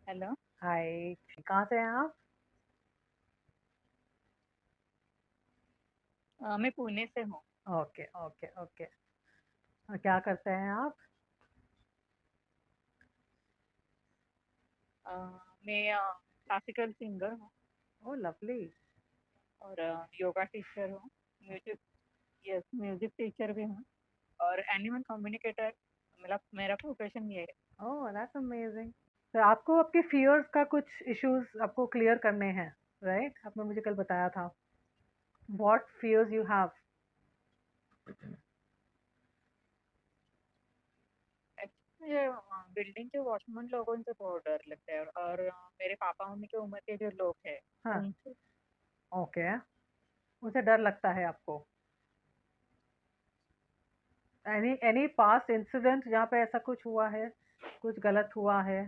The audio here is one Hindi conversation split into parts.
हेलो। हाय। कहाँ से हैं आप? मैं पुणे से हूँ। Okay okay okay. क्या करते हैं आप? अ, मैं क्लासिकल सिंगर हूँ ओह लवली। और योगा टीचर हूँ। म्यूजिक, यस, म्यूजिक टीचर भी हूँ और एनिमल कम्युनिकेटर। मतलब मेरा प्रोफेशन ये है। Oh that's amazing. तो आपको आपके फियर्स का कुछ इश्यूज आपको क्लियर करने हैं, राइट? आपने मुझे कल बताया था। What fears you have? Actually मुझे बिल्डिंग के वॉचमैन लोगों से बहुत डर लगता है और मेरे पापा मम्मी की उम्र के जो लोग हैं हाँ। उनसे। ओके। उनसे डर लगता है आपको? एनी एनी पास्ट इंसिडेंट जहाँ पे ऐसा कुछ हुआ है, कुछ गलत हुआ है?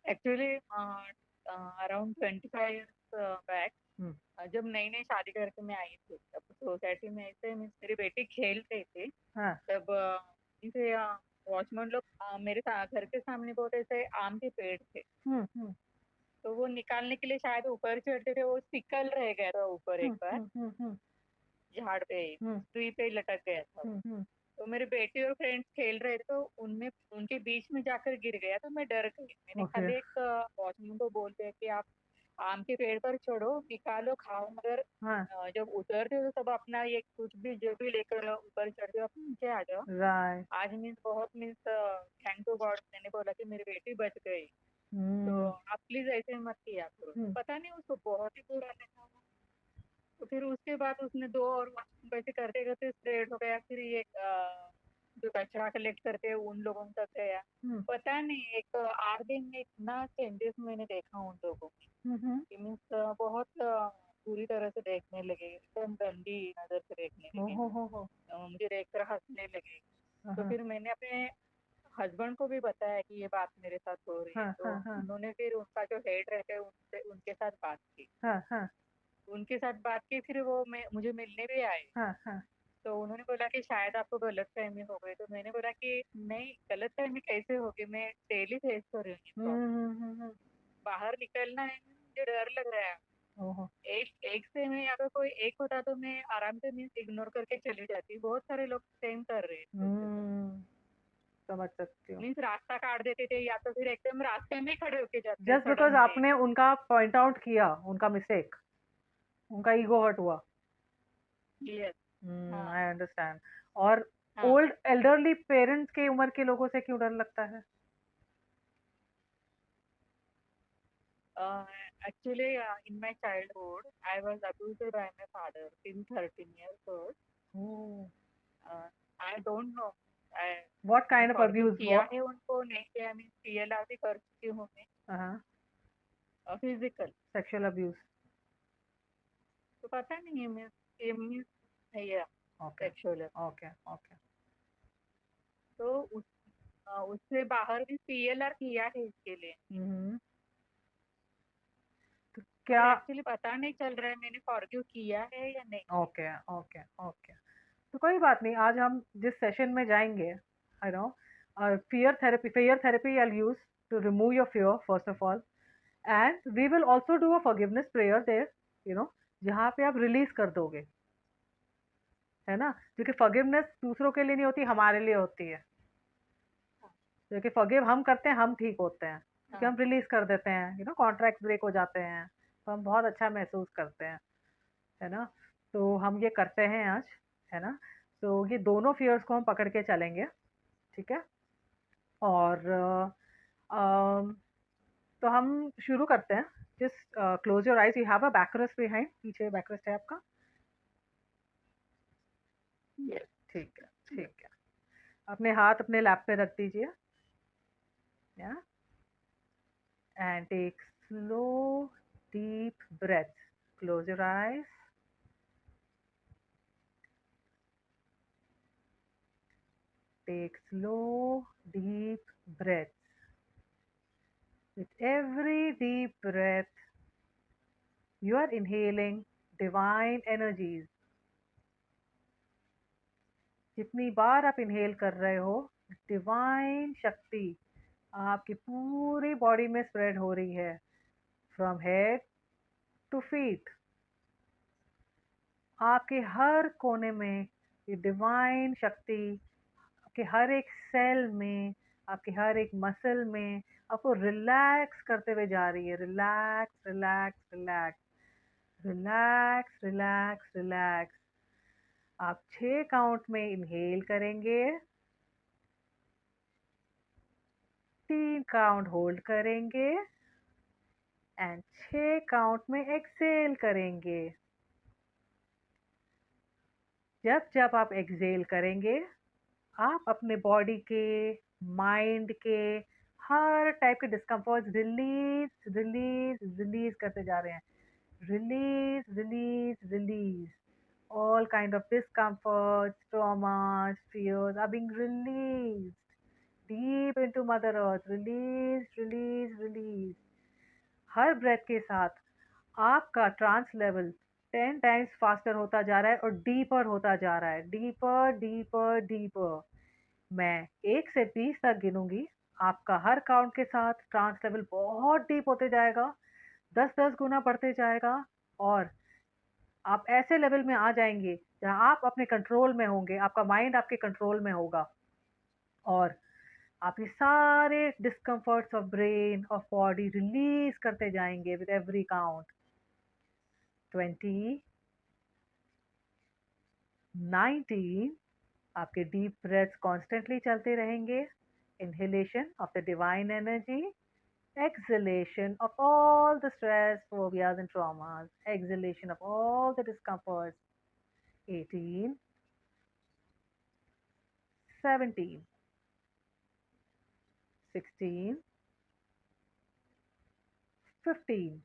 एक्चुअली अराउंड 25 ईयर्स बैक, हम्म। जब नई नई शादी करके मैं आई थी तब सोसाइटी में ऐसे मेरी बेटी खेल रही थी। हाँ। तब इसे वॉचमैन लोग मेरे घर के सामने बहुत ऐसे आम के पेड़ थे। हम्म। तो वो निकालने के लिए शायद ऊपर चढ़ते थे, वो सिकल रह गया था ऊपर एक बार, हम्म। झाड़ पे ही, हम्म। ट्री पे ही लटक गया था वो। हम्म। तो मेरे बेटी और फ्रेंड्स खेल रहे थे तो उनमें उनके बीच में जाकर गिर गया तो मैं डर गई। मैंने ओके। खाली एक वॉचमैन को बोल दिया कि आप आम के पेड़ पर चढ़ो, निकालो, खाओ, मगर हाँ। जब उतरते हो तो तब अपना ये कुछ भी जो भी लेकर ऊपर चढ़ते हो अपने नीचे आ जाओ। राइट। आज मीन्स बहुत मीन्स थैंक टू गॉड, मैंने बोला कि मेरी बेटी बच गई। तो हम्म। आप प्लीज ऐसे मत किया करो। तो हम्म। पता नहीं उसको बहुत ही बुरा लगा वो। तो फिर उसके बाद उसने दो और वैसे करते करते स्प्रेड हो गया। फिर ये जो कचरा कलेक्ट करते हैं उन लोगों तक गया। हम्म। पता नहीं एक 8 दिन में इतना चेंजेस मैंने देखा उन लोगों में हम्म। कि मीन्स बहुत पूरी तरह से देखने लगे, एकदम गंदी नजर से देखने लगे। हो। मुझे देखकर हंसने लगे। तो हाँ फिर मैंने अपने हस्बैंड को भी बताया कि ये बात मेरे साथ हो रही है। हाँ तो हाँ हाँ उन्होंने फिर उनका जो हेड रहता है उनसे उनके साथ बात की। हाँ हाँ उनके साथ बात की फिर वो मैं मुझे मिलने भी आए। हाँ हाँ। तो उन्होंने बोला कि शायद आपको गलतफहमी हो गई। तो मैंने बोला कि नहीं, गलतफहमी कैसे होगी, मैं डेली फेस कर रही हूँ ये प्रॉब्लम। हम्म। बाहर निकलना है, मुझे डर लग रहा है। ओहो। एक एक से मैं अगर कोई एक होता तो मैं आराम से मीन्स इग्नोर करके चली जाती। बहुत सारे लोग सेम कर रहे हैं सोचते तो। हम्म। समझ सकती हूँ। मीन्स रास्ता काट देते थे या तो फिर एकदम रास्ते में खड़े होके जाते हैं जस्ट बिकॉज सडन ब्रेक। आपने उनका पॉइंट आउट किया, उनका मिस्टेक, उनका ईगो हर्ट हुआ। यस। हाँ। I understand. और हाँ। ओल्ड एल्डरली पेरेंट्स की उम्र के लोगों से क्यों डर लगता है? Actually, in my childhood, I was abused by my father since 13 years old. Oh. Uh, I don't know. What मैं काइंड ऑफ फॉरगिव अब्यूज? किया है उनको, नहीं किया, मैं CLR भी कर चुकी हूँ मैं। हाँ। Physical sexual abuse. तो पता नहीं है। मैं ये मीन्स या ओके सेक्सुअल। Okay okay. तो उससे बाहर भी CLR किया है इसके लिए। हम्म। तो क्या? मगर एक्चुअली पता नहीं चल रहा है मैंने फॉरगिव किया है या नहीं किया। Okay okay okay. तो कोई बात नहीं, आज हम जिस सेशन में जाएंगे, I know, fear therapy I'll use to remove your fear first of all, and we will also do a forgiveness prayer there, you know, जहाँ पे आप रिलीज कर दोगे, है ना? क्योंकि फॉरगिवनेस दूसरों के लिए नहीं होती, हमारे लिए होती है। क्योंकि फॉरगिव हम करते हैं, हम ठीक होते हैं, क्योंकि हाँ। हम रिलीज कर देते हैं, कॉन्ट्रैक्ट ब्रेक हो जाते हैं, तो हम बहुत अच्छा महसूस करते हैं, है ना? तो हम ये करते हैं आज, है ना? तो ये दोनों फियर्स को हम पकड़ के चलेंगे, ठीक है? और तो हम शुरू करते हैं। Just close your eyes, you have a backrest behind, पीछे बैकरेस्ट है आपका? यस। ठीक है। ठीक है। अपने हाथ अपने लैप पे रख दीजिए, या and take slow deep breath. Close your eyes, take slow deep breath. With every deep breath, you are inhaling divine energies. जितनी बार आप इनहेल कर रहे हो, डिवाइन शक्ति आपकी पूरी बॉडी में स्प्रेड हो रही है, फ्रॉम हेड टू फीट। आपके हर कोने में ये डिवाइन शक्ति आपके हर एक सेल में, आपके हर एक मसल में आपको रिलैक्स करते हुए जा रही है। Relax relax relax relax relax relax. आप 6 काउंट में इनहेल करेंगे, 3 काउंट होल्ड करेंगे एंड 6 काउंट में एक्सेल करेंगे। जब जब आप एक्सेल करेंगे, आप अपने बॉडी के, माइंड के हर टाइप के डिस्कम्फर्ट रिलीज रिलीज रिलीज करते जा रहे हैं। Release release release. All kind of discomforts, traumas, fears are being released deep into Mother Earth. Release, release, release. हर ब्रेथ के साथ आपका ट्रांस लेवल 10 टाइम्स फास्टर होता जा रहा है और डीपर होता जा रहा है। Deeper deeper deeper. मैं 1 से 20 तक गिनूंगी। आपका हर काउंट के साथ ट्रांस लेवल बहुत डीप होते जाएगा, 10-10 गुना बढ़ते जाएगा और आप ऐसे लेवल में आ जाएंगे जहां आप अपने कंट्रोल में होंगे, आपका माइंड आपके कंट्रोल में होगा और आप ये सारे discomforts of brain of body release करते जाएंगे विद एवरी काउंट। 20, 19। आपके डीप ब्रेथ्स कॉन्स्टेंटली चलते रहेंगे। Inhalation of the divine energy, exhalation of all the stress, phobias and traumas, exhalation of all the discomforts. 18, 17, 16, 15,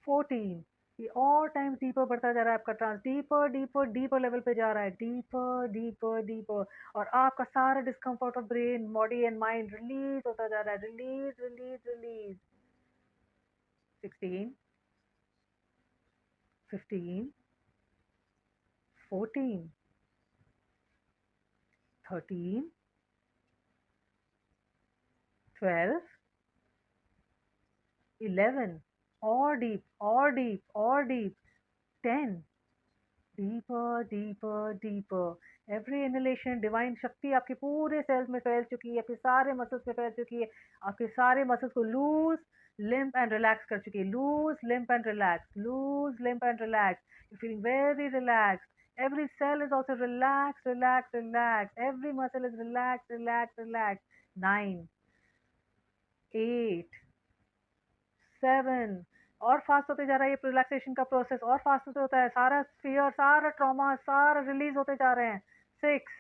14। ये और टाइम डीपर बढ़ता जा रहा है। आपका trance deeper deeper deeper level पे जा रहा है। डीपर डीपर डीपर और आपका सारा discomfort of brain, body and mind release होता जा रहा है। Release release release. 16, 15, 14, 13, 12, 11, और डीप और डीप और deep. 10, deeper deeper deeper. Every inhalation divine शक्ति आपके पूरे सेल्स में फैल चुकी है, आपके सारे मसल्स में फैल चुकी है, आपके सारे मसल्स को लूज, लिम्प एंड रिलैक्स कर चुकी है। Loose, limp and relax, loose, limp and relax. You feeling very relax. Every cell is also relaxed, relaxed, relaxed. Every muscle is relaxed, relaxed, relaxed. 9, 8, 7। और फास्ट होते जा रहा है ये रिलैक्सेशन का प्रोसेस, और फास्ट होते होता है। सारा फियर, सारा ट्रॉमा, सारा रिलीज होते जा रहे हैं। 6,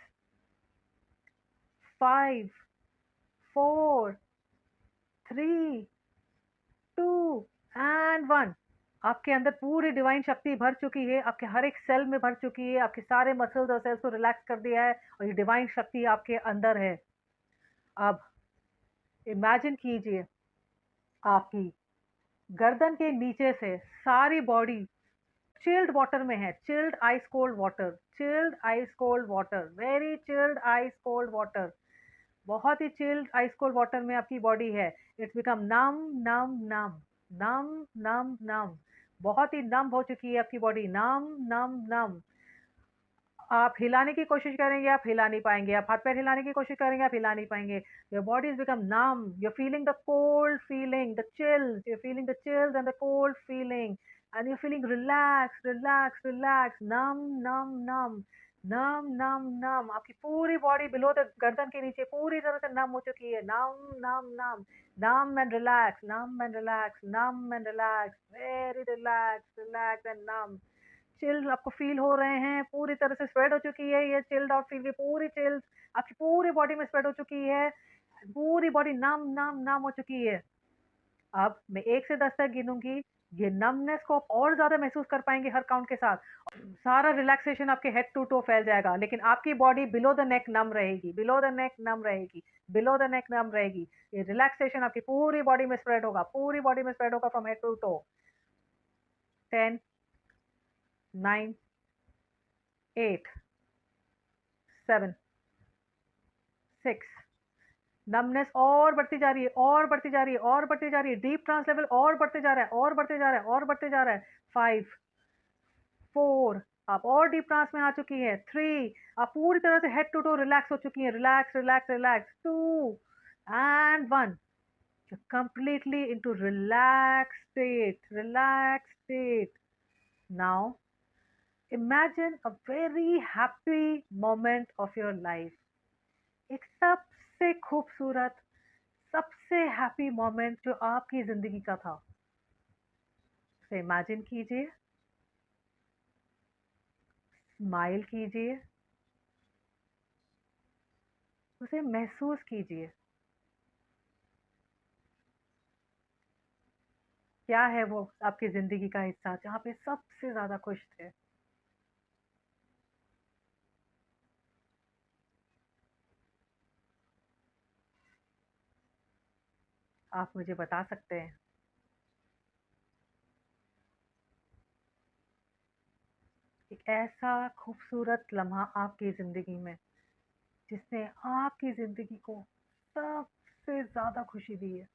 5, 4, 3, 2 एंड 1। आपके अंदर पूरी डिवाइन शक्ति भर चुकी है, आपके हर एक सेल में भर चुकी है, आपके सारे मसल्स और सेल्स को रिलैक्स कर दिया है और ये डिवाइन शक्ति आपके अंदर है। अब इमेजिन कीजिए आपकी गर्दन के नीचे से सारी बॉडी चिल्ड वाटर में है। Chilled ice cold water, chilled ice cold water, very chilled ice cold water. बहुत ही चिल्ड आइस कोल्ड वाटर में आपकी बॉडी है। इट्स बिकम नम नम नम नम नम नम। बहुत ही नम हो चुकी है आपकी बॉडी। नम नम नम। आप हिलाने की कोशिश करेंगे, आप हिला नहीं पाएंगे। आप हाथ पैर हिलाने की कोशिश करेंगे, आप हिला नहीं पाएंगे। Your body is become numb. you're feeling the cold feeling, the chills, you're feeling the chills and the cold feeling, and you're feeling relaxed, relaxed, relaxed, numb, numb, numb, numb, numb, numb। आपकी पूरी बॉडी बिलो द गर्दन के नीचे पूरी तरह से नम हो चुकी है। नम नम नम। numb and relax, numb and relax, numb and relax, very relaxed, relaxed and numb। Chilled आपको फील हो रहे हैं, पूरी तरह से स्प्रेड हो चुकी है ये चिल्ड आउट फील। पूरी चिल्ड आपकी पूरी बॉडी में स्प्रेड हो चुकी है। पूरी बॉडी नम नम नम हो चुकी है। अब मैं 1 से 10 तक गिनूंगी। ये नमनेस को आप और ज्यादा महसूस कर पाएंगे हर काउंट के साथ। सारा रिलैक्सेशन आपके हेड टू टो फैल जाएगा, लेकिन आपकी बॉडी बिलो द नेक नम रहेगी, बिलो द नेक नम रहेगी, बिलो द नेक नम रहेगी। ये रिलैक्सेशन आपकी पूरी बॉडी में स्प्रेड होगा, पूरी बॉडी में स्प्रेड होगा from head to toe. 10, 9, 8, 7, 6, numbness और बढ़ती जा रही है और बढ़ती जा रही है और बढ़ती जा रही है, डीप ट्रांस लेवल और बढ़ते जा रहा है और बढ़ते जा रहा है और बढ़ते जा रहा है। 5, 4, आप और डीप ट्रांस में आ चुकी हैं। 3, आप पूरी तरह से हेड टू टो रिलैक्स हो चुकी हैं। Relax relax relax. 2 and 1, you're completely into relaxed state, relaxed state. Now imagine a very happy moment of your life. एक सबसे खूबसूरत, सबसे हैप्पी मोमेंट जो आपकी जिंदगी का था, उसे इमेजिन कीजिए, स्माइल कीजिए, उसे महसूस कीजिए। क्या है वो आपकी जिंदगी का हिस्सा जहाँ पे सबसे ज्यादा खुश थे? आप मुझे बता सकते हैं। एक ऐसा खूबसूरत लम्हा आपकी जिंदगी में जिसने आपकी जिंदगी को सबसे ज्यादा खुशी दी है,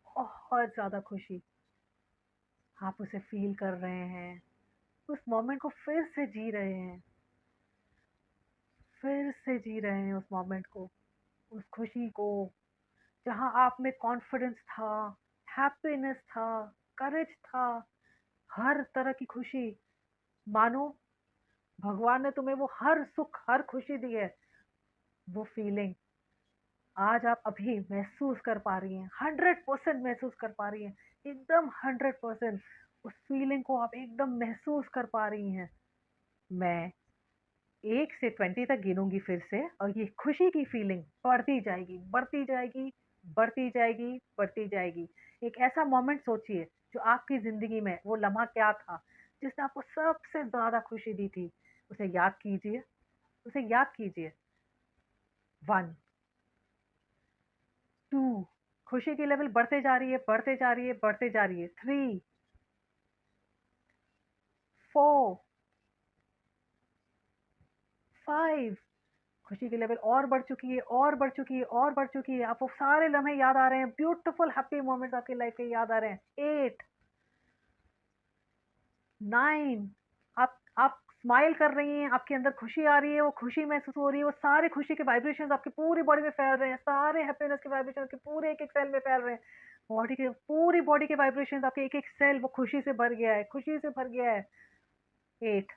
बहुत ज्यादा खुशी। आप उसे फील कर रहे हैं, उस मोमेंट को फिर से जी रहे हैं, फिर से जी रहे हैं उस मोमेंट को, उस खुशी को, जहां आप में कॉन्फिडेंस था, हैप्पीनेस था, करेज था, हर तरह की खुशी। मानो भगवान ने तुम्हें वो हर सुख, हर खुशी दी है। वो फीलिंग आज आप अभी महसूस कर पा रही हैं, 100% महसूस कर पा रही हैं, एकदम 100%। उस फीलिंग को आप एकदम महसूस कर पा रही हैं। मैं 1 से 20 तक गिनूंगी फिर से, और ये खुशी की फीलिंग बढ़ती जाएगी, बढ़ती जाएगी, बढ़ती जाएगी, बढ़ती जाएगी। एक ऐसा मोमेंट सोचिए जो आपकी जिंदगी में वो लम्हा क्या था जिसने आपको सबसे ज्यादा खुशी दी थी। उसे याद कीजिए, उसे याद कीजिए। 1, 2, खुशी की लेवल बढ़ते जा रही है, बढ़ते जा रही है, बढ़ते जा रही है। 3, 4, 5, खुशी की लेवल और बढ़ चुकी है और बढ़ चुकी है और बढ़ चुकी है। आपको सारे लम्हे याद आ रहे हैं, ब्यूटीफुल हैप्पी मोमेंट्स आपकी लाइफ के याद आ रहे हैं। 8, 9, आप स्माइल कर रही हैं, आपके अंदर खुशी आ रही है, वो खुशी महसूस हो रही है, वो सारे खुशी के वाइब्रेशंस आपकी पूरी बॉडी में फैल रहे हैं, सारे हैप्पीनेस के वाइब्रेशन आपके पूरे एक एक सेल में फैल रहे हैं। बॉडी के पूरी बॉडी के वाइब्रेशंस, आपके एक एक सेल वो खुशी से भर गया है, खुशी से भर गया है। 8,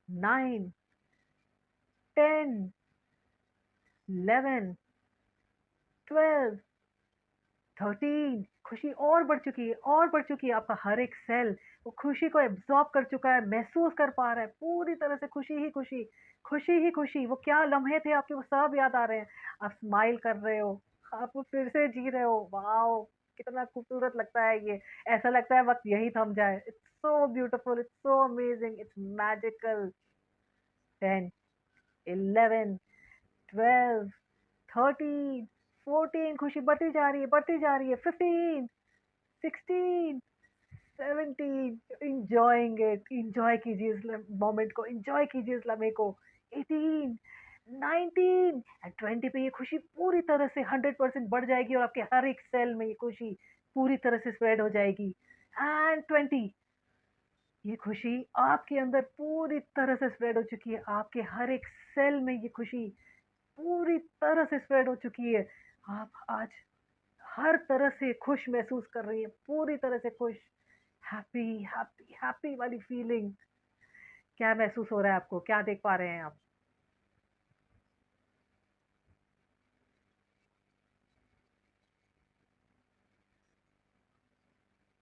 9, 10, 11, 12, 13, खुशी और बढ़ चुकी है और बढ़ चुकी है। आपका हर एक सेल वो खुशी को एब्जॉर्ब कर चुका है, महसूस कर पा रहा है पूरी तरह से। खुशी ही खुशी, खुशी ही खुशी। वो क्या लम्हे थे आपके, वो सब याद आ रहे हैं। आप स्माइल कर रहे हो, आप वो फिर से जी रहे हो। वाओ, कितना खूबसूरत लगता है ये। ऐसा लगता है वक्त यही थम जाए। It's so beautiful, it's so amazing, it's magical. 10, 11, 12, 13, 14, खुशी बढ़ती जा रही है, बढ़ती जा रही है। 15, 16, 17, इंजॉइंग इट, इंजॉय कीजिए इस मोमेंट को, इंजॉय कीजिए इस लम्हे को। 18, 19 एंड 20 पे ये खुशी पूरी तरह से 100% बढ़ जाएगी और आपके हर एक सेल में ये खुशी पूरी तरह से स्प्रेड हो जाएगी। एंड 20, ये खुशी आपके अंदर पूरी तरह से स्प्रेड हो चुकी है, आपके हर एक सेल में ये खुशी पूरी तरह से स्प्रेड हो चुकी है। आप आज हर तरह से खुश महसूस कर रही है, पूरी तरह से खुश। हैप्पी हैप्पी हैप्पी वाली फीलिंग। क्या महसूस हो रहा है आपको, क्या देख पा रहे हैं आप?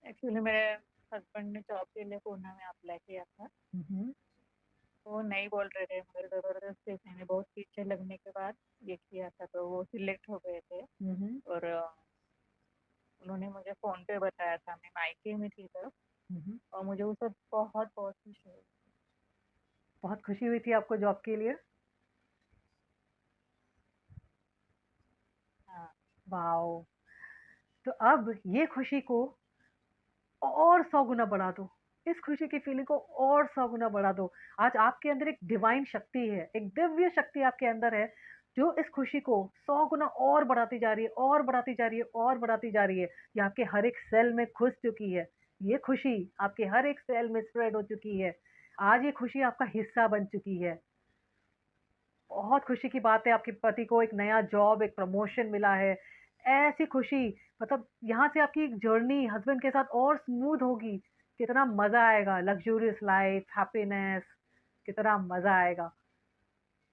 एक्चुअली मेरे हस्बैंड ने जॉब के लिए पुणे में अप्लाई किया था। हम्म, वो नहीं बोल रहे थे, मगर जबरदस्ती मैंने बहुत पीछे लगने के बाद ये किया था, तो वो सिलेक्ट हो गए थे। हम्म, और उन्होंने मुझे फोन पे बताया था, मैं मायके में थी तब, हम्म। और मुझे उस वक्त बहुत बहुत खुशी हुई। बहुत खुशी हुई थी आपको जॉब के लिए? हाँ। वाओ। तो अब ये खुशी को और 100 गुना बढ़ा दो, इस खुशी की फीलिंग को और 100 गुना बढ़ा दो। आज आपके अंदर एक डिवाइन शक्ति है, एक दिव्य शक्ति आपके अंदर है जो इस खुशी को 100 गुना और बढ़ाती जा रही है, और बढ़ाती जा रही है, और बढ़ाती जा रही है। ये आपके हर एक सेल में घुस चुकी है। ये खुशी आपके हर एक सेल में स्प्रेड हो चुकी है। आज ये खुशी आपका हिस्सा बन चुकी है। बहुत खुशी की बात है, आपके पति को एक नया जॉब, एक प्रमोशन मिला है। ऐसी खुशी, मतलब यहाँ से आपकी जर्नी हस्बैंड के साथ और स्मूथ होगी। कितना मज़ा आएगा, लग्ज़ूरियस लाइफ़, हैप्पीनेस, कितना मज़ा आएगा।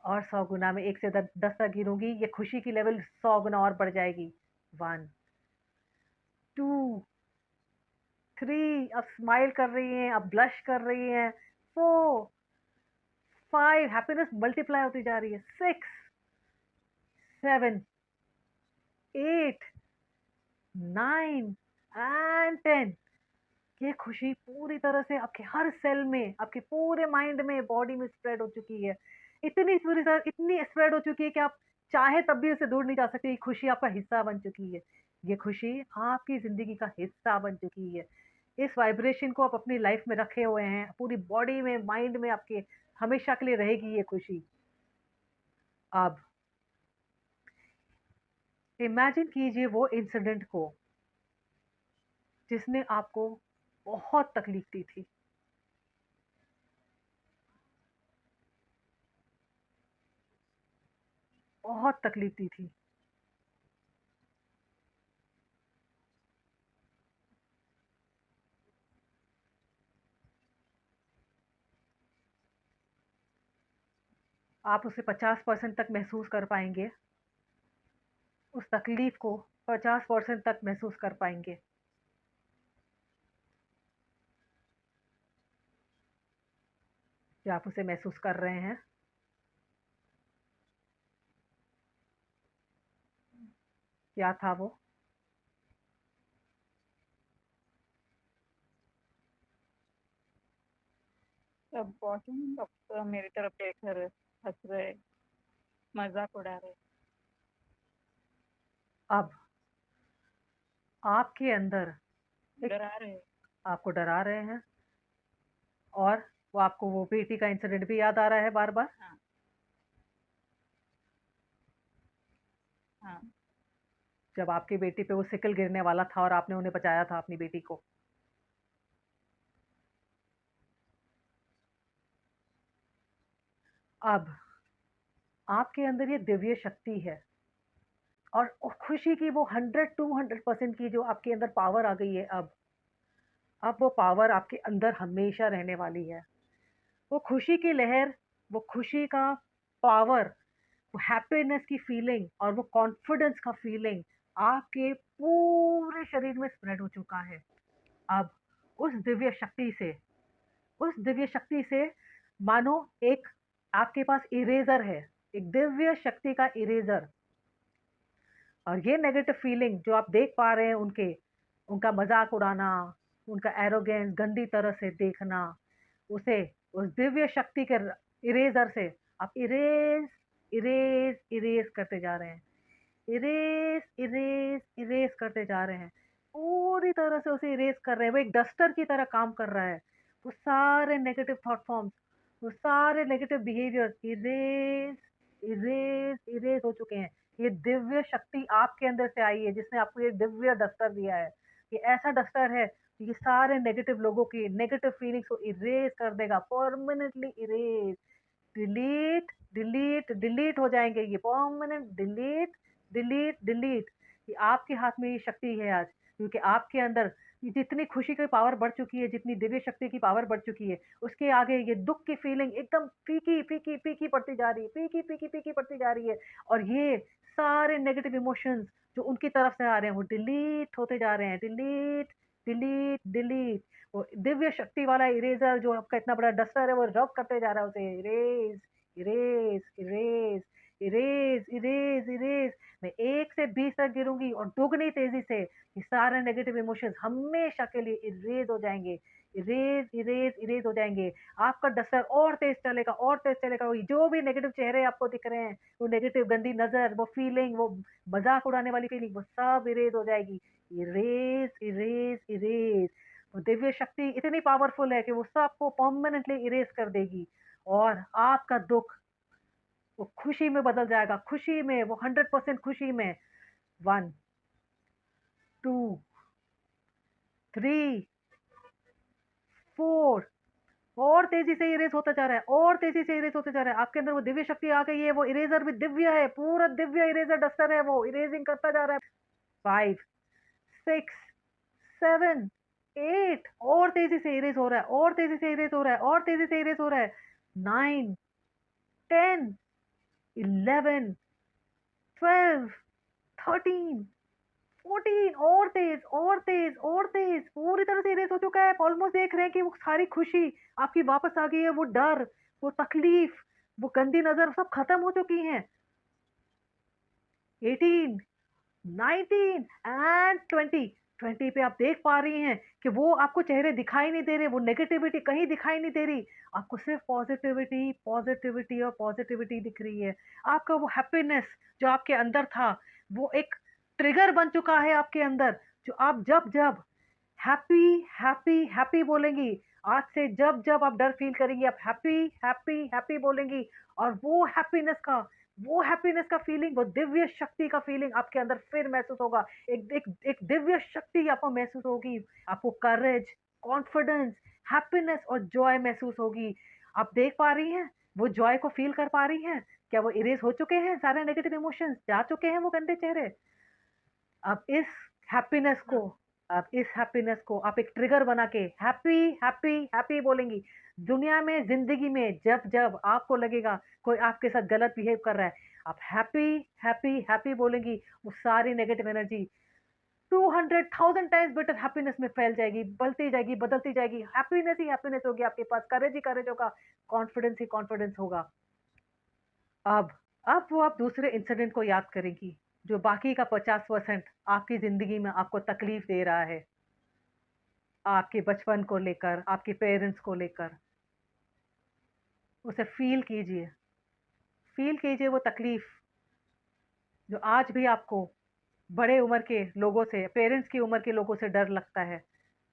और 100 गुना में 1 से 10 तक गिनूँगी, ये खुशी की लेवल 100 गुना और बढ़ जाएगी। 1, 2, 3, अब स्माइल कर रही हैं, अब ब्लश कर रही हैं। 4, 5, हैप्पीनेस मल्टीप्लाई होती जा रही है। 6, 7, 8, 9 एंड 10। ये खुशी पूरी तरह से आपके हर सेल में, आपके पूरे माइंड में, बॉडी में स्प्रेड हो चुकी है। इतनी स्प्रेड हो चुकी है कि आप चाहे तब भी उसे दूर नहीं जा सकते। ये खुशी आपका हिस्सा बन चुकी है। ये खुशी आपकी ज़िंदगी का हिस्सा बन चुकी है। इस वाइब्रेशन को आप अपनी लाइफ में रखे हुए हैं, पूरी बॉडी में, माइंड में आपके हमेशा के लिए रहेगी ये खुशी। अब इमेजिन कीजिए वो इंसिडेंट को जिसने आपको बहुत तकलीफ दी थी। बहुत तकलीफ दी थी। आप उसे 50% तक महसूस कर पाएँगे। उस तकलीफ को 50% तक महसूस कर पाएँगे। क्या आप उसे महसूस कर रहे हैं? क्या था वो? सब पहुंचे डॉक्टर मेरी तरफ देख कर हंस रहे, मजाक उड़ा रहे। अब आपके अंदर एक डरा रहे। आपको डरा रहे हैं, और वो आपको वो बेटी का इंसिडेंट भी याद आ रहा है बार-बार। हाँ, हाँ। जब आपकी बेटी पे वो सिकल गिरने वाला था और आपने उन्हें बचाया था, अपनी बेटी को। अब आपके अंदर ये दिव्य शक्ति है, और खुशी की वो 100 टू 100% की जो आपके अंदर पावर आ गई है अब वो पावर आपके अंदर हमेशा रहने वाली है। वो खुशी की लहर, वो खुशी का पावर, वो हैप्पीनेस की फीलिंग और वो कॉन्फिडेंस का फीलिंग आपके पूरे शरीर में स्प्रेड हो चुका है। अब उस दिव्य शक्ति से उस दिव्य शक्ति से मानो एक आपके पास इरेज़र है, एक दिव्य शक्ति का इरेज़र। और ये नेगेटिव फीलिंग जो आप देख पा रहे हैं उनका मज़ाक उड़ाना, उनका एरोगेंस, गंदी तरह से देखना, उसे उस दिव्य शक्ति के इरेज़र से आप इरेज़, इरेज़, इरेज़ करते जा रहे हैं। इरेज़, इरेज़, इरेज़ करते जा रहे हैं। पूरी तरह से उसे इरेज़ कर रहे हैं। वो एक डस्टर की तरह काम कर रहा है। वो सारे नेगेटिव थॉट फॉर्म्स, वो सारे negative behaviours erase, erase, erase हो चुके हैं। ये दिव्य शक्ति आपके अंदर से आई है, जिसने आपको ये दिव्य डस्टर दिया है। ये ऐसा डस्टर है, ये सारे नेगेटिव लोगों की नेगेटिव फीलिंग्स को इरेज़ कर देगा, permanently erase. Delete, delete, delete हो जाएँगे ये, परमानेंट डिलीट, डिलीट, डिलीट। ये आपके हाथ में ये शक्ति है आज, क्योंकि आपके अंदर ये जितनी खुशी की पावर बढ़ चुकी है, जितनी दिव्य शक्ति की पावर बढ़ चुकी है, उसके आगे ये दुःख की फीलिंग एकदम फीकी, फीकी, फीकी पड़ती जा रही है, फीकी, फीकी, फीकी पड़ती जा रही है। और ये सारे नेगेटिव इमोशंस जो उनकी तरफ से आ रहे हैं, वो डिलीट होते जा रहे हैं, डिलीट, डिलीट, डिलीट। वो दिव्य शक्ति वाला इरेज़र जो आपका इतना बड़ा डस्टर है, वो रब करते जा रहा है उसे, erase, erase, erase, erase, erase, erase. मैं 1 से 20 तक गिनूँगी और दुगनी तेज़ी से ये सारे नेगेटिव इमोशंस हमेशा के लिए इरेज़ हो जाएँगे। इरेज़, इरेज़, इरेज़ हो जाएँगे। आपका डस्टर और तेज़ चलेगा, और तेज़ चलेगा। वो जो भी नेगेटिव चेहरे आपको दिख रहे हैं, वो नेगेटिव गंदी नज़र, वो फीलिंग, वो मज़ाक उड़ाने वाली फीलिंग, वो सब इरेज़ हो जाएगी। Erase, erase, erase. वो दिव्य शक्ति इतनी पावरफुल है कि वो सबको परमानेंटली इरेज़ कर देगी, और आपका दुःख वो खुशी में बदल जाएगा, खुशी में, वो 100% खुशी में। 1 2 3 4 और तेजी से इरेज होता जा रहा है, और तेजी से इरेज होता जा रहा है। आपके अंदर वो दिव्य शक्ति आ गई है, वो इरेजर भी दिव्य है, पूरा दिव्य इरेजर डस्टर है, वो इरेजिंग करता जा रहा है। 5 6 7 8 और तेजी से इरेज हो रहा है, और तेजी से इरेज हो रहा है, और तेजी से इरेज हो रहा है। 9 10 11 12 13 14 और तेज, और तेज, और तेज, पूरी तरह से इरेज हो चुका है। ऑलमोस्ट देख रहे हैं कि वो सारी खुशी आपकी वापस आ गई है, वो डर, वो तकलीफ, वो गंदी नजर सब खत्म हो चुकी हैं। 18 19 एंड 20 20 पे आप देख पा रही हैं कि वो आपको चेहरे दिखाई नहीं दे रहे, वो नेगेटिविटी कहीं दिखाई नहीं दे रही, आपको सिर्फ पॉजिटिविटी पॉजिटिविटी और पॉजिटिविटी दिख रही है। आपका वो हैप्पीनेस जो आपके अंदर था, वो एक ट्रिगर बन चुका है आपके अंदर, जो आप जब जब हैप्पी हैप्पी हैप्पी बोलेंगी, आज से जब जब आप डर फील करेंगी, आप हैप्पी हैप्पी हैप्पी बोलेंगी, और वो हैप्पीनेस का फीलिंग, वो दिव्य शक्ति का फीलिंग आपके अंदर फिर महसूस होगा। एक दिव्य शक्ति आपको महसूस होगी, आपको करेज, कॉन्फिडेंस, हैप्पीनेस और जॉय महसूस होगी। आप देख पा रही हैं, वो जॉय को फील कर पा रही हैं? क्या वो इरेज हो चुके हैं? सारे नेगेटिव इमोशंस जा चुके हैं वो गंदे चेहरे? अब इस हैप्पीनेस को आप एक ट्रिगर बना के हैप्पी हैप्पी हैप्पी बोलेंगी। दुनिया में, जिंदगी में जब जब आपको लगेगा कोई आपके साथ गलत बिहेव कर रहा है, आप हैप्पी हैप्पी हैप्पी बोलेंगी, वो सारी negative energy 200,000 times better happiness में फैल जाएगी, बढ़ती जाएगी, बदलती जाएगी। हैप्पीनेस ही हैप्पीनेस होगी आपके पास, करेज ही करेज होगा, कॉन्फिडेंस ही कॉन्फिडेंस होगा। अब अब वो आप दूसरे इंसिडेंट को याद करेंगी जो बाकी का 50% आपकी जिंदगी में आपको तकलीफ दे रहा है, आपके बचपन को लेकर, आपके पेरेंट्स को लेकर। उसे फील कीजिए वो तकलीफ जो आज भी आपको बड़े उम्र के लोगों से, पेरेंट्स की उम्र के लोगों से डर लगता है,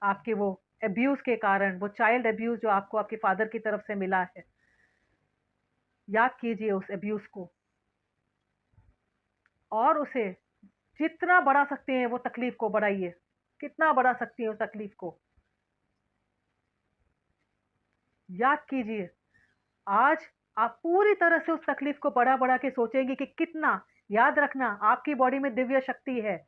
आपके वो अब्यूज के कारण, वो चाइल्ड अब्यूज जो आपको आपके फादर की तरफ से मिला है। याद कीजिए उस अब्यूज को, और उसे जितना बढ़ा सकते हैं वो तकलीफ को बढ़ाइए, कितना बढ़ा सकती हैं उस तकलीफ को। याद कीजिए, आज आप पूरी तरह से उस तकलीफ को बढ़ा बढ़ा के सोचेंगे कि कितना। याद रखना, आपकी बॉडी में दिव्य शक्ति है,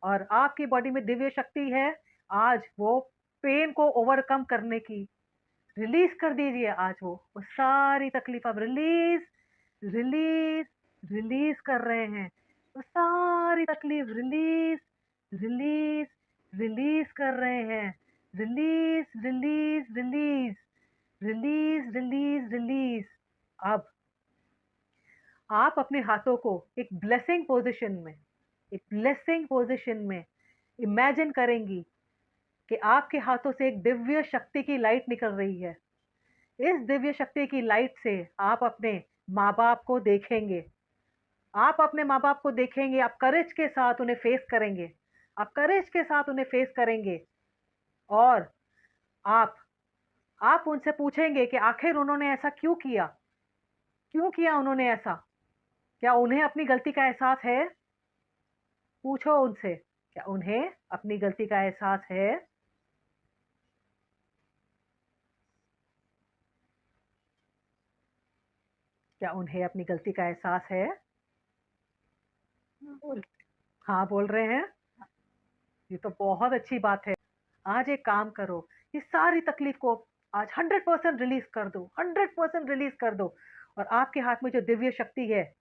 और आपकी बॉडी में दिव्य शक्ति है आज वो पेन को ओवरकम करने की। रिलीज कर दीजिए आज वो सारी तकलीफ आप रिलीज रिलीज रिलीज कर रहे हैं। वो सारी तकलीफ रिलीज रिलीज रिलीज कर रहे हैं। Release release release release release release. अब आप अपने हाथों को एक ब्लेसिंग पोजिशन में इमेजिन करेंगी कि आपके हाथों से एक दिव्य शक्ति की लाइट निकल रही है। इस दिव्य शक्ति की लाइट से आप अपने माँ बाप को देखेंगे, आप अपने माँ बाप को देखेंगे, आप करेज के साथ उन्हें फेस करेंगे, आप करेज के साथ उन्हें फेस करेंगे, और आप उनसे पूछेंगे कि आखिर उन्होंने ऐसा क्यों किया, क्यों किया उन्होंने ऐसा, क्या उन्हें अपनी गलती का एहसास है? पूछो उनसे, क्या उन्हें अपनी गलती का एहसास है? क्या उन्हें अपनी गलती का एहसास है? बोल। हाँ बोल रहे हैं, ये तो बहुत अच्छी बात है। आज एक काम करो, इस सारी तकलीफ को आज 100% रिलीज कर दो, 100% रिलीज कर दो, और आपके हाथ में जो दिव्य शक्ति है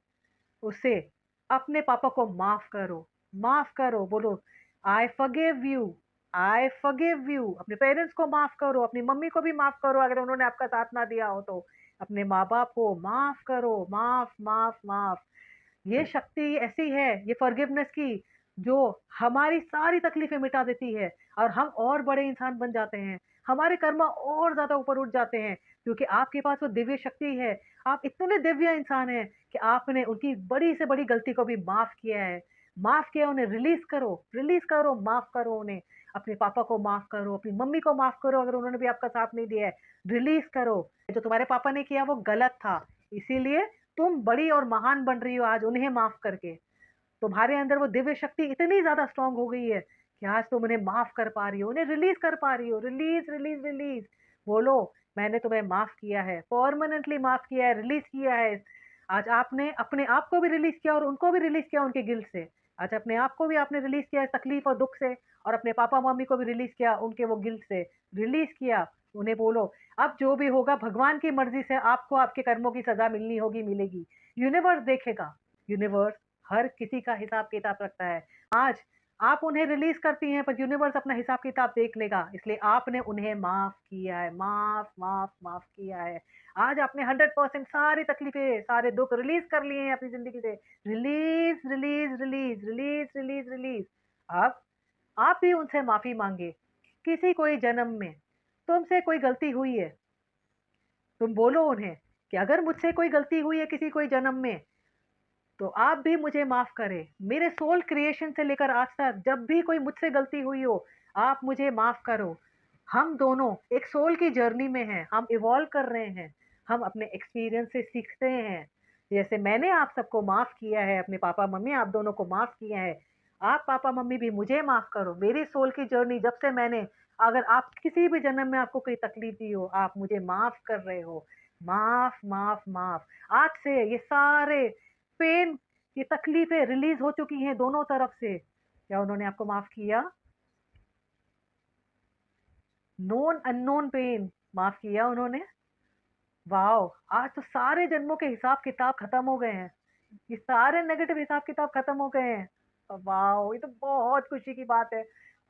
उससे अपने पापा को माफ करो, माफ करो। बोलो I forgive you, I forgive you. अपने पेरेंट्स को माफ करो, अपनी मम्मी को भी माफ करो अगर उन्होंने आपका साथ ना दिया हो तो। अपने माँ बाप को माफ करो, माफ माफ माफ। ये शक्ति ऐसी है, ये फॉरगिवनेस की, जो हमारी सारी तकलीफें मिटा देती है, और हम और बड़े इंसान बन जाते हैं, हमारे कर्म और ज्यादा ऊपर उठ जाते हैं, क्योंकि आपके पास वो दिव्य शक्ति है। आप इतने दिव्य इंसान हैं कि आपने उनकी बड़ी से बड़ी गलती को भी माफ किया है, माफ किया। उन्हें रिलीज करो, माफ करो उन्हें। अपने पापा को माफ करो, अपनी मम्मी को माफ करो अगर उन्होंने भी आपका साथ नहीं दिया है, रिलीज करो। जो तुम्हारे पापा ने किया वो गलत था, इसीलिए तुम बड़ी और महान बन रही हो आज उन्हें माफ करके। तुम्हारे अंदर वो दिव्य शक्ति इतनी ज्यादा स्ट्रांग हो गई है कि आज तुम उन्हें माफ कर पा रही हो, उन्हें रिलीज कर पा रही हो। रिलीज रिलीज रिलीज बोलो, मैंने तुम्हें माफ किया है, परमानेंटली माफ किया है, रिलीज किया है। आज आपने अपने आप को भी रिलीज किया और उनको भी रिलीज किया उनके गिल्ट से। आज अपने आप को भी आपने रिलीज किया है तकलीफ और दुख से, और अपने पापा मम्मी को भी रिलीज किया उनके वो गिल्ट से, रिलीज किया। उन्हें बोलो अब जो भी होगा भगवान की मर्जी से आपको आपके कर्मों की सजा मिलनी होगी, मिलेगी। यूनिवर्स देखेगा, यूनिवर्स हर किसी का हिसाब किताब रखता है। आज आप उन्हें रिलीज करती हैं पर यूनिवर्स अपना हिसाब किताब देख लेगा, इसलिए आपने उन्हें माफ किया है, माफ माफ माफ किया है। आज आपने 100% सारी तकलीफें सारे दुख रिलीज कर लिए हैं अपनी जिंदगी से। Release release release release release release. अब आप भी उनसे माफी मांगे। किसी कोई जन्म में तुमसे कोई गलती हुई है, तुम बोलो उन्हें कि अगर मुझसे कोई गलती हुई है किसी कोई जन्म में तो आप भी मुझे माफ करें। मेरे सोल क्रिएशन से लेकर आज तक जब भी कोई मुझसे गलती हुई हो आप मुझे माफ करो। हम दोनों एक सोल की जर्नी में हैं, हम इवॉल्व कर रहे हैं, हम अपने एक्सपीरियंस से सीखते हैं। जैसे मैंने आप सबको माफ किया है, अपने पापा मम्मी आप दोनों को माफ किया है, आप पापा मम्मी भी मुझे माफ करो। मेरी सोल की जर्नी जब से मैंने, अगर आप किसी भी जन्म में आपको कोई तकलीफ दी हो आप मुझे माफ कर रहे हो। माफ माफ माफ। आज से ये सारे पेन, ये तकलीफें रिलीज हो चुकी हैं दोनों तरफ से। क्या उन्होंने आपको माफ किया? नोन अननोन पेन माफ किया उन्होंने। वाओ, आज तो सारे जन्मों के हिसाब किताब खत्म हो गए हैं, ये सारे नेगेटिव हिसाब किताब खत्म हो गए हैं। वाओ, ये तो बहुत खुशी की बात है,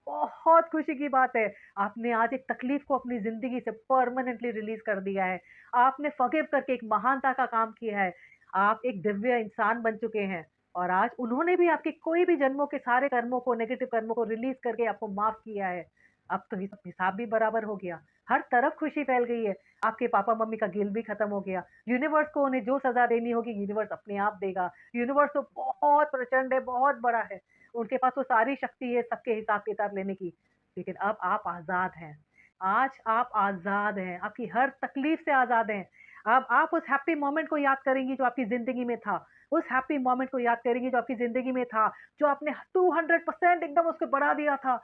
बहुत खुशी की बात है। आपने आज एक तकलीफ को अपनी जिंदगी से परमानेंटली रिलीज कर दिया है। आपने फॉरगिव करके एक महानता का काम किया है। आप एक दिव्य इंसान बन चुके हैं और आज उन्होंने भी आपके कोई भी जन्मों के सारे कर्मों को, नेगेटिव कर्मों को रिलीज करके आपको माफ किया है। अब तो हिसाब भी बराबर हो गया, हर तरफ खुशी फैल गई है। आपके पापा मम्मी का गिल्ट भी खत्म हो गया। यूनिवर्स को उन्हें जो सजा देनी होगी यूनिवर्स अपने आप देगा। यूनिवर्स तो बहुत प्रचंड है, बहुत बड़ा है, उनके पास तो सारी शक्ति है सबके हिसाब किताब लेने की। लेकिन अब आप आजाद हैं, आज आप आजाद हैं, आपकी हर तकलीफ से आजाद हैं। अब आप उस हैप्पी मोमेंट को याद करेंगी जो आपकी जिंदगी में था, उस हैप्पी मोमेंट को याद करेंगी जो आपकी जिंदगी में था, जो आपने 200% एकदम उसको बढ़ा दिया था।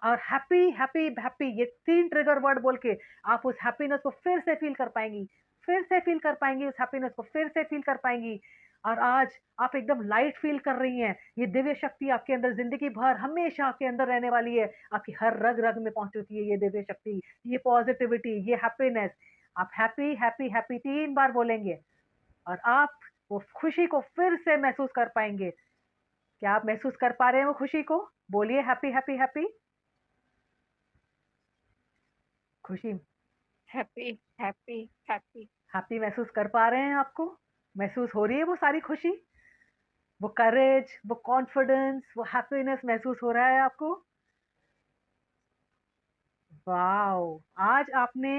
और हैप्पी हैप्पी हैप्पी ये 3 ट्रिगर वर्ड बोल के आप उस हैप्पीनेस को फिर से फील कर पाएंगी, फिर से फील कर पाएंगी, उस हैप्पीनेस को फिर से फील कर पाएंगी। और आज आप एकदम लाइट फील कर रही हैं। ये दिव्य शक्ति आपके अंदर जिंदगी भर हमेशा आपके अंदर रहने वाली है, आपकी हर रग रग में पहुंच चुकी है ये दिव्य शक्ति, ये पॉजिटिविटी, ये हैप्पीनेस। आप हैप्पी हैप्पी हैप्पी 3 बार बोलेंगे और आप वो खुशी को फिर से महसूस कर पाएंगे। क्या आप महसूस कर पा रहे हैं वो खुशी को? बोलिए हैप्पी हैप्पी हैप्पी। खुशी, हैप्पी हैप्पी हैप्पी। हैप्पी महसूस कर पा रहे हैं? आपको महसूस हो रही है वो सारी खुशी, वो करेज, वो कॉन्फिडेंस, वो हैप्पीनेस महसूस हो रहा है आपको? वाओ, आज आपने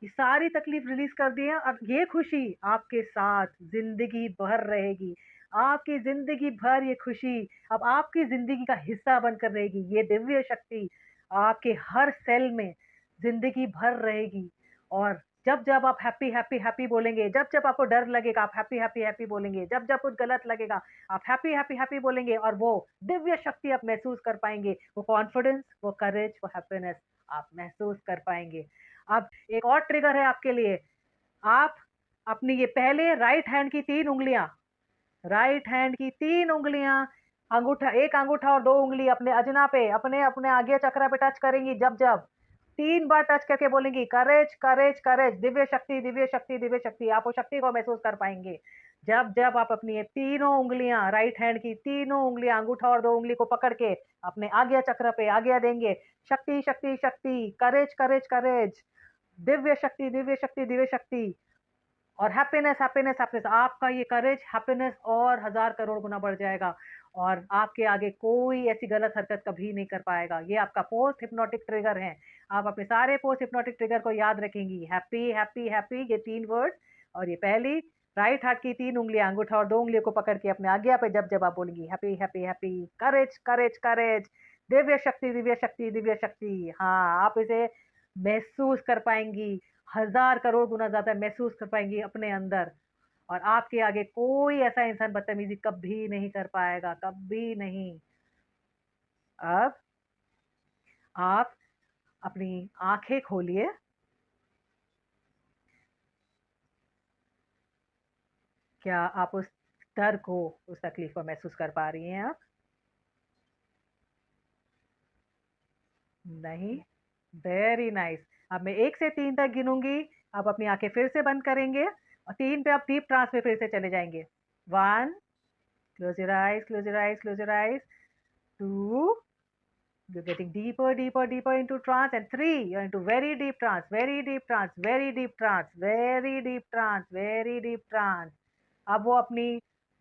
ये सारी तकलीफ रिलीज कर दी है और ये खुशी आपके साथ जिंदगी भर रहेगी। आपकी जिंदगी भर ये खुशी अब आपकी जिंदगी का हिस्सा बनकर रहेगी। ये दिव्य शक्ति आपके हर सेल में जिंदगी भर रहेगी। और जब जब आप हैप्पी हैप्पी हैप्पी बोलेंगे, जब जब आपको डर लगेगा आप हैप्पी हैप्पी हैप्पी बोलेंगे, जब जब कुछ गलत लगेगा आप हैप्पी हैप्पी हैप्पी बोलेंगे और वो दिव्य शक्ति आप महसूस कर पाएंगे, वो कॉन्फिडेंस, वो करेज, वो हैप्पीनेस आप महसूस कर पाएंगे। अब एक और ट्रिगर है आपके लिए। आप अपनी ये पहले राइट हैंड की 3 उंगलियां, राइट हैंड की 3 उंगलियां, अंगूठा, एक अंगूठा और 2 उंगली अपने अजना पे, अपने अपने आगे चक्रा पे टच करेंगी। जब जब 3 बार टच करके बोलेंगी करेज करेज करेज, दिव्य शक्ति दिव्य शक्ति दिव्य शक्ति, आप उस शक्ति को महसूस कर पाएंगे। जब जब आप अपनी ये तीनों उंगलियां, राइट हैंड की तीनों उंगलियां, अंगूठा और 2 उंगली को पकड़ के अपने आज्ञा चक्र पे आज्ञा देंगे, शक्ति शक्ति शक्ति, करेज करेज करेज, दिव्य शक्ति दिव्य शक्ति दिव्य शक्ति, और हैप्पीनेस हैप्पीनेस हैप्पीनेस, आपका ये करेज हैप्पीनेस और 1000 करोड़ गुना बढ़ जाएगा और आपके आगे कोई ऐसी गलत हरकत कभी नहीं कर पाएगा। ये आपका पोस्ट हिप्नोटिक ट्रिगर है। आप अपने सारे पोस्ट हिप्नोटिक ट्रिगर को याद रखेंगी, हैप्पी हैप्पी हैप्पी, ये 3 वर्ड। और ये पहली राइट हाथ की 3 उंगलियां, अंगूठा और 2 उंगलियों को पकड़ के अपने आज्ञा पे जब जब आप बोलेंगी हैप्पी हैप्पी हैप्पी, करेज करेज करेज, दिव्य शक्ति दिव्य शक्ति दिव्य शक्ति। हाँ, आप इसे महसूस कर पाएंगी, 1000 करोड़ गुना ज्यादा महसूस कर पाएंगी अपने अंदर। और आपके आगे कोई ऐसा इंसान बदतमीजी कभी नहीं कर पाएगा, कभी नहीं। अब आप अपनी आंखें खोलिए। क्या आप उस डर को, उस तकलीफ को महसूस कर पा रही हैं आप? नहीं। Very nice. अब मैं 1 से 3 तक गिनूंगी। आप अपनी आंखें फिर से बंद करेंगे और 3 पे आप डीप ट्रांस में फिर से चले जाएंगे। 1, close your eyes, close your eyes, close your eyes. 2, you're getting deeper, deeper, deeper into trance. And 3, you're into very deep trance, very deep trance, very deep trance, very deep trance, very deep trance. अब वो अपनी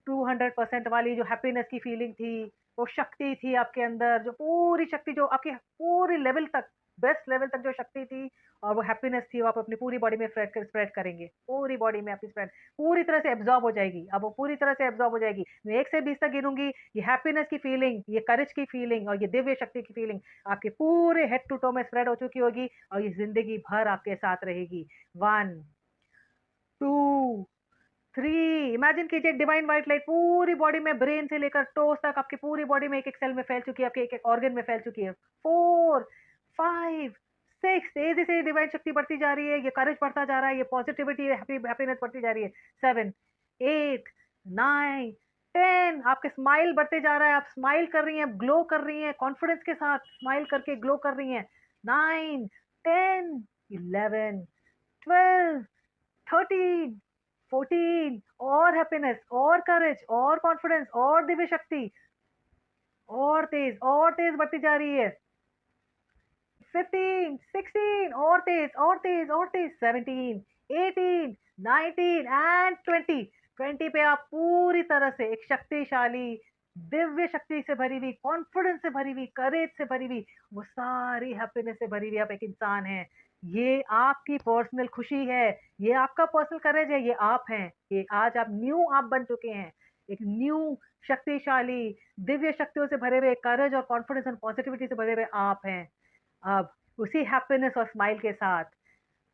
200% वाली जो हैप्पीनेस की फीलिंग थी, वो शक्ति थी आपके अंदर, जो पूरी शक्ति जो आपकी पूरी लेवल तक, बेस्ट लेवल तक जो शक्ति थी और वो हैप्पीनेस थी, वो आप अपनी पूरी बॉडी में स्प्रेड करेंगे। पूरी बॉडी में आपकी स्प्रेड पूरी तरह से एब्जॉर्ब हो जाएगी। अब वो पूरी तरह से एब्जॉर्ब हो जाएगी। मैं 1 से 20 तक गिनूंगी। ये हैप्पीनेस की फीलिंग, ये करेज की फीलिंग और ये दिव्य शक्ति की फीलिंग आपके पूरे हेड टू टो में स्प्रेड हो चुकी होगी और ये जिंदगी भर आपके साथ रहेगी। 1, 2, 3। इमेजिन कीजिए डिवाइन व्हाइट लाइट पूरी बॉडी में, ब्रेन से लेकर टोस तक आपकी पूरी बॉडी में एक एक सेल में फैल चुकी है, आपके एक एक ऑर्गन में फैल चुकी है। 4, 5, 6। तेजी से डिवाइन शक्ति बढ़ती जा रही है, ये करेज बढ़ता जा रहा है, ये पॉजिटिविटी, हैप्पीनेस बढ़ती जा रही है। 7, 8, 9, 10। आपके स्माइल बढ़ते जा रहा है, आप स्माइल कर रही हैं, ग्लो कर रही हैं, कॉन्फिडेंस के साथ स्माइल करके ग्लो कर रही हैं। 9, 10, 11, 12, 13, 14। और हैप्पीनेस और करेज और कॉन्फिडेंस और दिव्य शक्ति और तेज बढ़ती जा रही है। 15, 16। और तेज और तेज और तेज। 17, 18, 19 एंड 20। 20 पे आप पूरी तरह से एक शक्तिशाली दिव्य शक्ति से भरी हुई, कॉन्फिडेंस से भरी हुई, करेज से भरी हुई, वो सारी हैप्पीनेस से भरी हुई आप एक इंसान हैं। ये आपकी पर्सनल खुशी है, ये आपका पर्सनल करेज है, ये आप हैं। ये आज आप न्यू आप बन चुके हैं, एक न्यू शक्तिशाली दिव्य शक्तियों से भरे हुए, करेज और कॉन्फिडेंस और पॉजिटिविटी से भरे हुए आप हैं। अब उसी हैप्पीनेस और स्माइल के साथ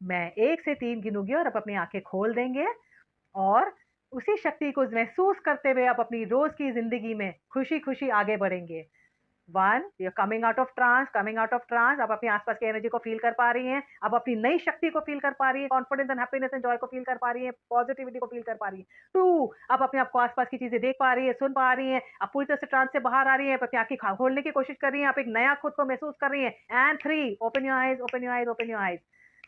मैं 1 से 3 गिनूंगी और आप अपनी आंखें खोल देंगे और उसी शक्ति को महसूस करते हुए आप अपनी रोज की जिंदगी में खुशी खुशी आगे बढ़ेंगे। 1, you're coming out of trance, coming out of trance। आप अपनी आसपास की एनर्जी को फील कर पा रही हैं, आप अपनी नई शक्ति को फील कर पा रही हैं, confidence and happiness and Joy को फील कर पा रही हैं, पॉजिटिविटी को फील कर पा रही हैं। 2, आप अपने आपको आसपास की चीजें देख पा रही हैं, सुन पा रही हैं, आप पूरी तरह से ट्रांस से बाहर आ रही हैं, अपनी आंखें खोलने की कोशिश कर रही हैं, आप एक नया खुद को महसूस कर रही हैं। And 3, open your eyes, open your eyes, open your eyes,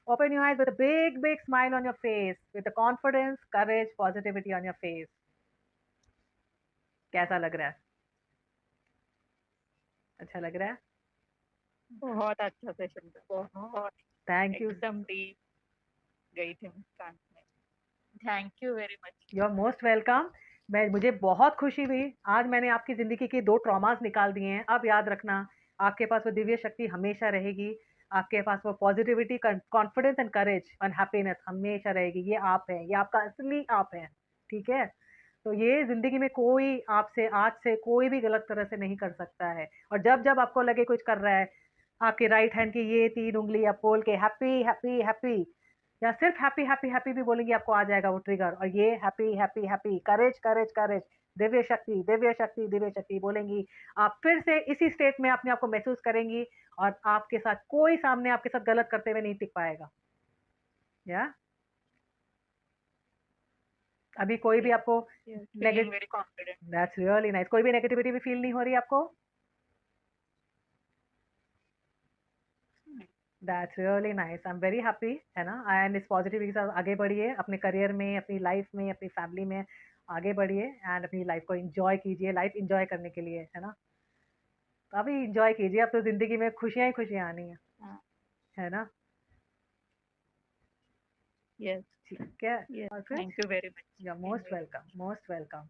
open your eyes with a big big smile on your face, with the confidence, courage, positivity on your face। कैसा लग रहा है? अच्छा लग रहा है? बहुत अच्छा सेशन था, बहुत थैंक यू। एकदम डीप गई थी मैं ट्रांस में। Thank you very much. You are most welcome. मुझे बहुत खुशी हुई, आज मैंने आपकी ज़िंदगी की 2 ट्रॉमास निकाल दिए हैं। अब याद रखना, आपके पास वो दिव्य शक्ति हमेशा रहेगी, आपके पास वो positivity, confidence and courage and happiness हमेशा रहेगी। ये आप हैं, ये आपका असली आप हैं, ठीक है? तो ये ज़िंदगी में कोई आपसे आज से कोई भी गलत तरह से नहीं कर सकता है। और जब-जब आपको लगे कुछ कर रहा है, आपके राइट हैंड की ये 3 उँगली आप खोल के हैप्पी, हैप्पी, हैप्पी या सिर्फ हैप्पी हैप्पी हैप्पी भी बोलेंगे, आपको आ जाएगा वो ट्रिगर। और ये हैप्पी हैप्पी हैप्पी, करेज करेज करेज, दिव्य शक्ति दिव्य शक्ति दिव्य शक्ति बोलेंगी, आप फिर से इसी स्टेट में अपने आप को महसूस करेंगी और आपके साथ कोई सामने आपके साथ गलत करते हुए नहीं टिक पाएगा। या अभी कोई भी आपको feeling very confident. That's really nice. कोई भी नेगेटिविटी भी फील नहीं हो रही आपको? That's really nice, I am very happy, है ना? एंड इस पॉजिटिविटी के साथ आगे बढ़िए, अपने करियर में, अपनी लाइफ में, अपनी फैमिली में आगे बढ़िए एंड अपनी लाइफ को एंजॉय कीजिए। लाइफ एंजॉय करने के लिए, है ना? तो अभी एंजॉय कीजिए, अब तो जिंदगी में खुशियां ही खुशियां आनी है ना? यस ठीक है। यस, और फिर thank you very much. You are most welcome, most welcome.